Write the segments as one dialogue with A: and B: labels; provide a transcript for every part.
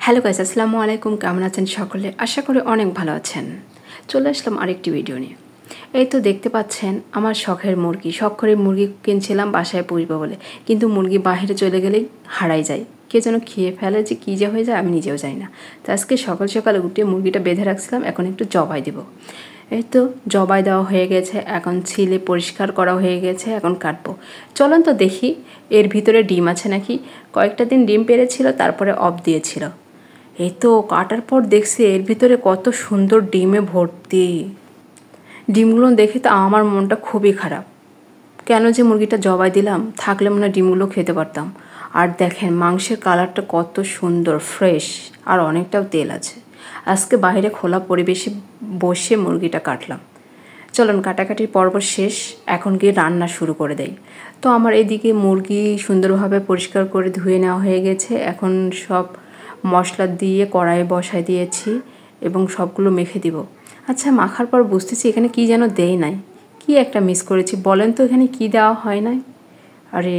A: Hello guys, আসসালামু আলাইকুম। কেমন আছেন সকলে? আশা করি অনেক ভালো আছেন। চলে আসলাম আরেকটি ভিডিও নিয়ে। এই তো দেখতে পাচ্ছেন আমার শখের মুরগি। শখ করে মুরগি কিনছিলাম বাসায় পুষবো বলে, কিন্তু মুরগি বাইরে চলে গেলেই হারাই যায়। কে যেন খেয়ে ফেলে, যে কী যে হয়ে যায় আমি নিজেও জানি না। তো আজকে সকাল সকাল উঠে মুরগিটা বেঁধে রাখছিলাম, এখন একটু জবাই দেব। এই তো জবাই দেওয়া হয়ে গেছে, এখন ছিলে পরিষ্কার করা হয়ে গেছে, এখন কাটবো। চলুন তো দেখি এর ভিতরে ডিম আছে নাকি। কয়েকটা দিন ডিম পেড়েছিল, তারপরে অফ দিয়েছিল। এই তো কাটার পর দেখছি এর ভিতরে কত সুন্দর ডিমে ভর্তি। ডিমগুলো দেখে তো আমার মনটা খুবই খারাপ। কেন যে মুরগিটা জবাই দিলাম, থাকলে মনে হয় ডিমগুলো খেতে পারতাম। আর দেখেন মাংসের কালারটা কত সুন্দর, ফ্রেশ, আর অনেকটাও তেল আছে। আজকে বাইরে খোলা পরিবেশে বসে মুরগিটা কাটলাম। চলুন কাটাকাটির পর্ব শেষ, এখন গিয়ে রান্না শুরু করে দেই। তো আমার এদিকে মুরগি সুন্দরভাবে পরিষ্কার করে ধুয়ে নেওয়া হয়ে গেছে। এখন সব মশলা দিয়ে কড়াইয়ে বসায় দিয়েছি এবং সবগুলো মেখে দিব। আচ্ছা, মাখার পর বুঝতেছি এখানে কি যেন দেই নাই, কি একটা মিস করেছি। বলেন তো এখানে কি দেওয়া হয় নাই? আরে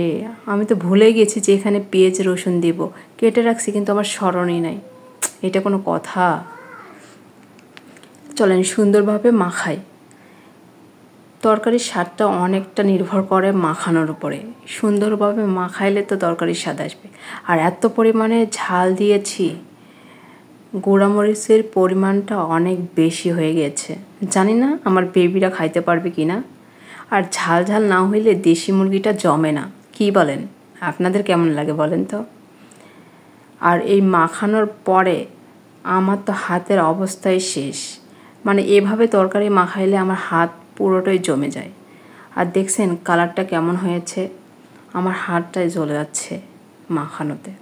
A: আমি তো ভুলে গেছি যে এখানে পেঁয়াজ রসুন দিব, কেটে রাখছি কিন্তু আমার স্মরণই নাই। এটা কোনো কথা? চলেন সুন্দরভাবে মাখাই। তরকারির স্বাদটা অনেকটা নির্ভর করে মাখানোর উপরে। সুন্দরভাবে মাখাইলে তো তরকারির স্বাদ আসবে। আর এত পরিমাণে ঝাল দিয়েছি, গুঁড়ামরিচের পরিমাণটা অনেক বেশি হয়ে গেছে। জানি না আমার বেবিরা খাইতে পারবে কি না। আর ঝাল ঝাল না হইলে দেশি মুরগিটা জমে না। কি বলেন? আপনাদের কেমন লাগে বলেন তো? আর এই মাখানোর পরে আমার তো হাতের অবস্থাই শেষ। মানে এভাবে তরকারি মাখাইলে আমার হাত পুরোটাই জমে যায়। আর দেখছেন কালারটা কেমন হয়েছে? আমার হাতটাই জ্বলে যাচ্ছে মাখানোতে।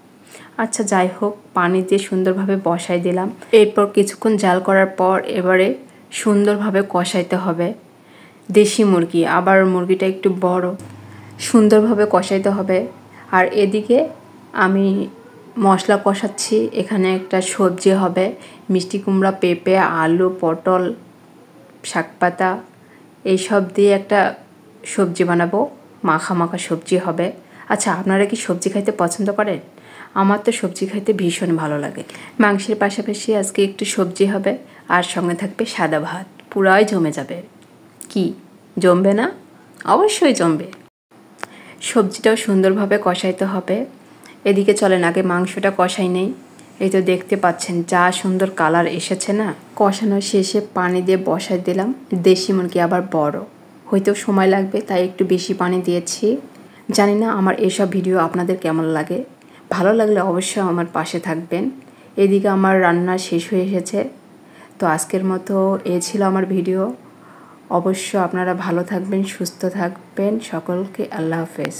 A: আচ্ছা যাই হোক, পানি দিয়ে সুন্দরভাবে বসাই দিলাম। এরপর কিছুক্ষণ জাল করার পর এবারে সুন্দরভাবে কষাইতে হবে। দেশি মুরগি, আবার মুরগিটা একটু বড়, সুন্দরভাবে কষাইতে হবে। আর এদিকে আমি মশলা কষাচ্ছি। এখানে একটা সবজি হবে, মিষ্টি কুমড়া, পেঁপে, আলু, পটল, শাকপাতা, এইসব দিয়ে একটা সবজি বানাবো। মাখা মাখা সবজি হবে। আচ্ছা, আপনারা কি সবজি খাইতে পছন্দ করেন? আমার তো সবজি খাইতে ভীষণ ভালো লাগে। মাংসের পাশাপাশি আজকে একটু সবজি হবে, আর সঙ্গে থাকবে সাদা ভাত। পুরাই জমে যাবে। কি জমবে না? অবশ্যই জমবে। সবজিটাও সুন্দরভাবে কষাইতে হবে। এদিকে চলেন আগে মাংসটা কষাই নেই। এই তো দেখতে পাচ্ছেন যা সুন্দর কালার এসেছে না। কষানো শেষে পানি দিয়ে বসাই দিলাম। দেশি মুরগি আবার বড়, হয়তো সময় লাগবে, তাই একটু বেশি পানি দিয়েছি। জানি না আমার এসব ভিডিও আপনাদের কেমন লাগে। ভালো লাগলে অবশ্যই আমার পাশে থাকবেন। এদিকে আমার রান্না শেষ হয়ে এসেছে। তো আজকের মতো এ ছিল আমার ভিডিও। অবশ্য আপনারা ভালো থাকবেন, সুস্থ থাকবেন। সকলকে আল্লাহ হাফেজ।